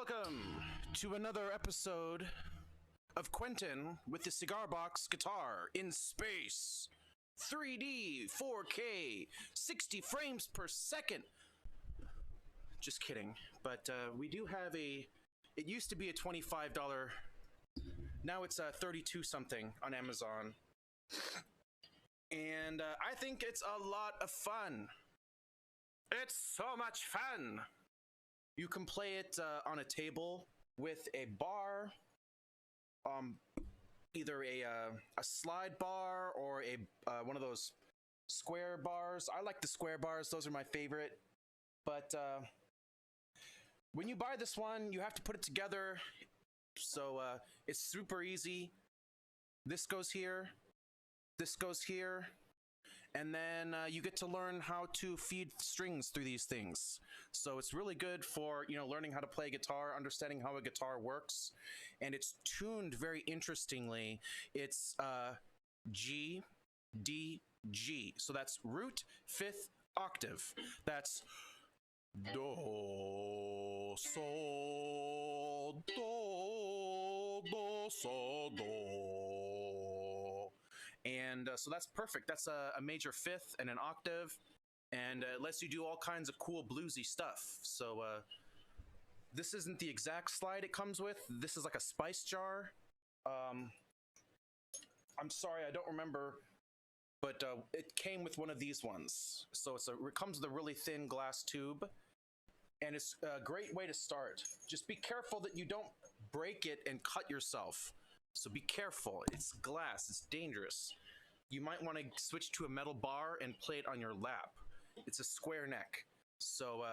Welcome to another episode of Quentin with the Cigar Box Guitar in space. 3D, 4K, 60 frames per second. Just kidding. But we do have it used to be a $25, now it's 32 something on Amazon. And I think it's a lot of fun. It's so much fun. You can play it on a table with a bar, either a slide bar or one of those square bars. I like the square bars; those are my favorite. But when you buy this one, you have to put it together. So it's super easy. This goes here. This goes here. And then you get to learn how to feed strings through these things. So it's really good for, learning how to play guitar, understanding how a guitar works. And it's tuned very interestingly. It's G, D, G. So that's root, fifth octave. That's do, sol, do, sol, do. And so that's perfect. That's a major fifth and an octave, and it lets you do all kinds of cool bluesy stuff. So this isn't the exact slide it comes with. This is like a spice jar. I'm sorry, I don't remember, but it came with one of these ones. So it comes with a really thin glass tube, and it's a great way to start. Just be careful that you don't break it and cut yourself. So be careful. It's glass. It's dangerous. You might want to switch to a metal bar and play it on your lap. It's a square neck. So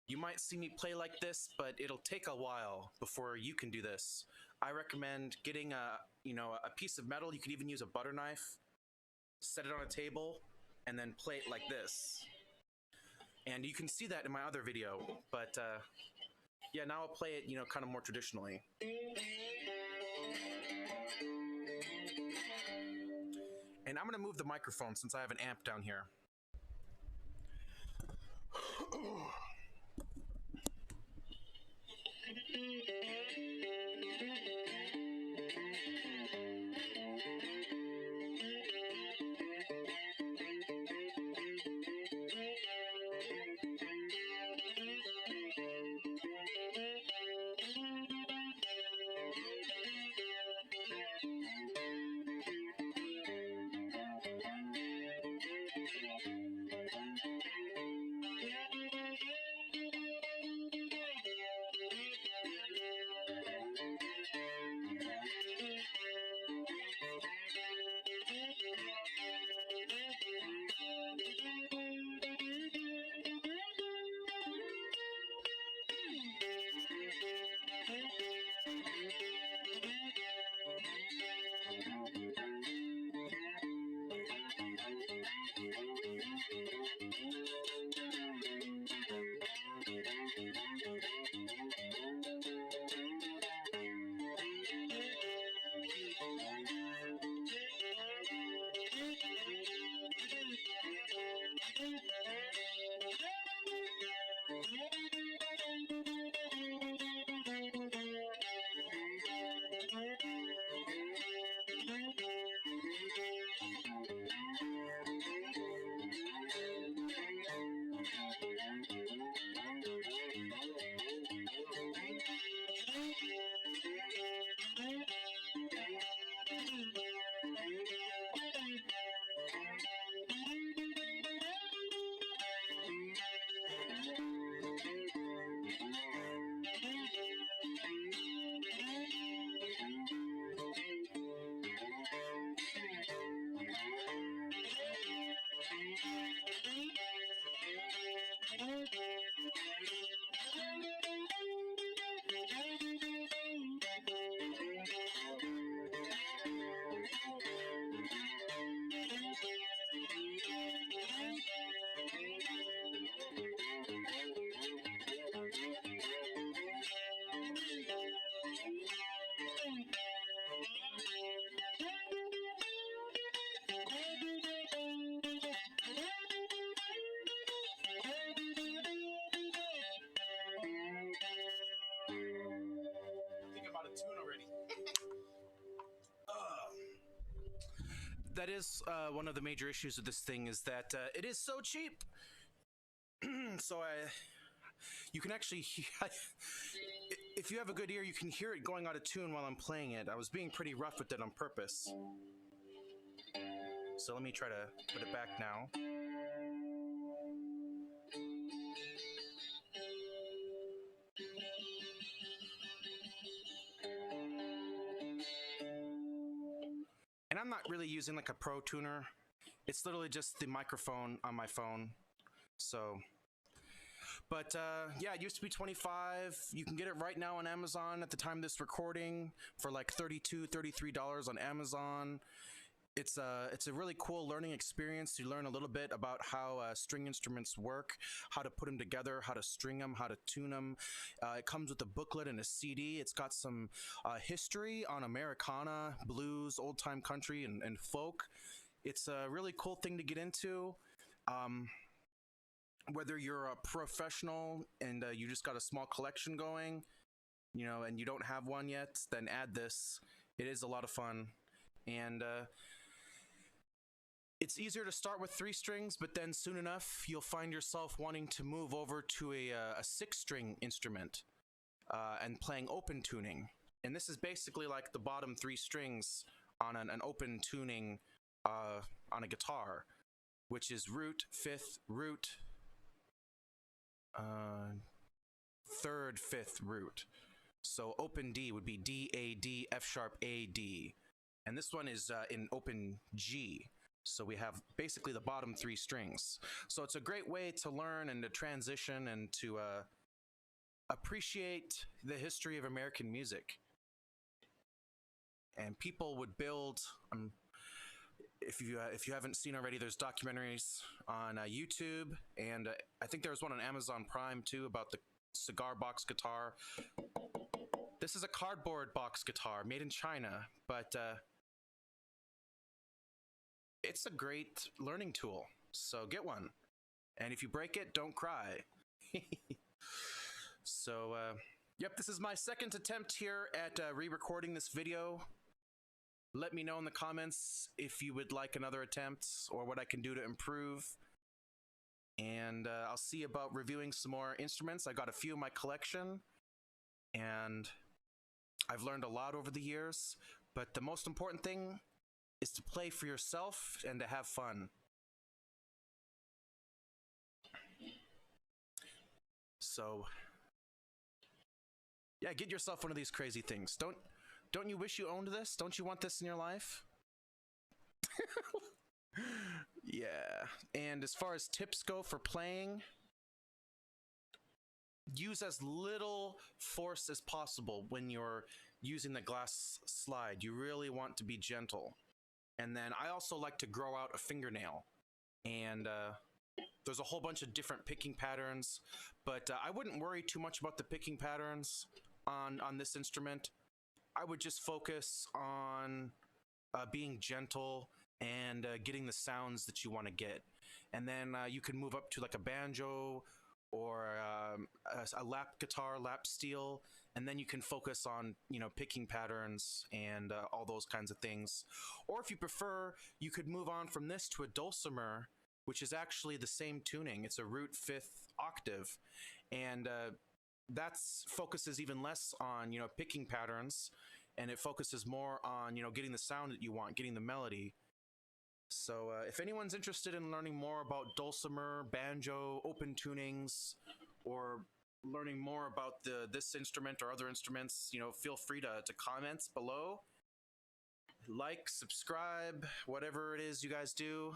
you might see me play like this, but it'll take a while before you can do this. I recommend getting a piece of metal. You could even use a butter knife. Set it on a table and then play it like this. And you can see that in my other video. But yeah, now I'll play it, kind of more traditionally. And I'm going to move the microphone since I have an amp down here. that is one of the major issues with this thing is that it is so cheap. So you can actually, if you have a good ear, you can hear it going out of tune while I'm playing it. I was being pretty rough with it on purpose. So let me try to put it back now. And I'm not really using like a pro tuner. It's literally just the microphone on my phone. So, but yeah, it used to be $25. You can get it right now on Amazon at the time of this recording for like $32, $33 on Amazon. It's a really cool learning experience. You learn a little bit about how string instruments work, how to put them together, how to string them, how to tune them. It comes with a booklet and a CD. It's got some history on Americana, blues, old-time country, and folk. It's a really cool thing to get into. Whether you're a professional and you just got a small collection going, you know, and you don't have one yet, then add this. It is a lot of fun. And it's easier to start with 3 strings, but then soon enough, you'll find yourself wanting to move over to a 6-string instrument and playing open tuning. And this is basically like the bottom 3 strings on an open tuning on a guitar, which is root, 5th, root, 3rd, 5th, root. So open D would be D, A, D, F sharp, A, D. And this one is in open G. So we have basically the bottom 3 strings. So it's a great way to learn and to transition and to appreciate the history of American music. And people would build, if you haven't seen already, there's documentaries on YouTube, and I think there's one on Amazon Prime too about the Cigar Box Guitar. This is a cardboard box guitar made in China, but it's a great learning tool, so get one. And if you break it, don't cry. So, yep, this is my 2nd attempt here at re-recording this video. Let me know in the comments if you would like another attempt or what I can do to improve. And I'll see about reviewing some more instruments. I got a few in my collection, and I've learned a lot over the years, but the most important thing is to play for yourself and to have fun. So, yeah, get yourself one of these crazy things. Don't you wish you owned this? Don't you want this in your life? Yeah. And as far as tips go for playing, use as little force as possible when you're using the glass slide. You really want to be gentle. And then I also like to grow out a fingernail. And there's a whole bunch of different picking patterns, but I wouldn't worry too much about the picking patterns on this instrument. I would just focus on being gentle and getting the sounds that you want to get. And then you can move up to like a banjo or a lap guitar, lap steel, and then you can focus on, you know, picking patterns and all those kinds of things. Or if you prefer, you could move on from this to a dulcimer, which is actually the same tuning. It's a root 5th octave, and that focuses even less on, you know, picking patterns, and it focuses more on, you know, getting the sound that you want, getting the melody. So if anyone's interested in learning more about dulcimer, banjo, open tunings, or learning more about this instrument or other instruments, you know, feel free to comment below. Like, subscribe, whatever it is you guys do.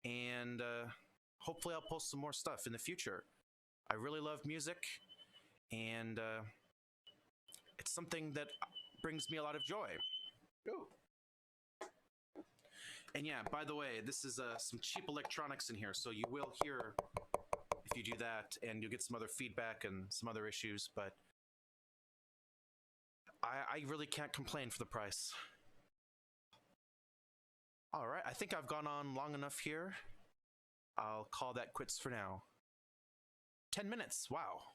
And hopefully I'll post some more stuff in the future. I really love music, and it's something that brings me a lot of joy. Ooh. And yeah, by the way, this is some cheap electronics in here, so you will hear if you do that, and you'll get some other feedback and some other issues, but I really can't complain for the price. All right, I think I've gone on long enough here. I'll call that quits for now. 10 minutes, wow.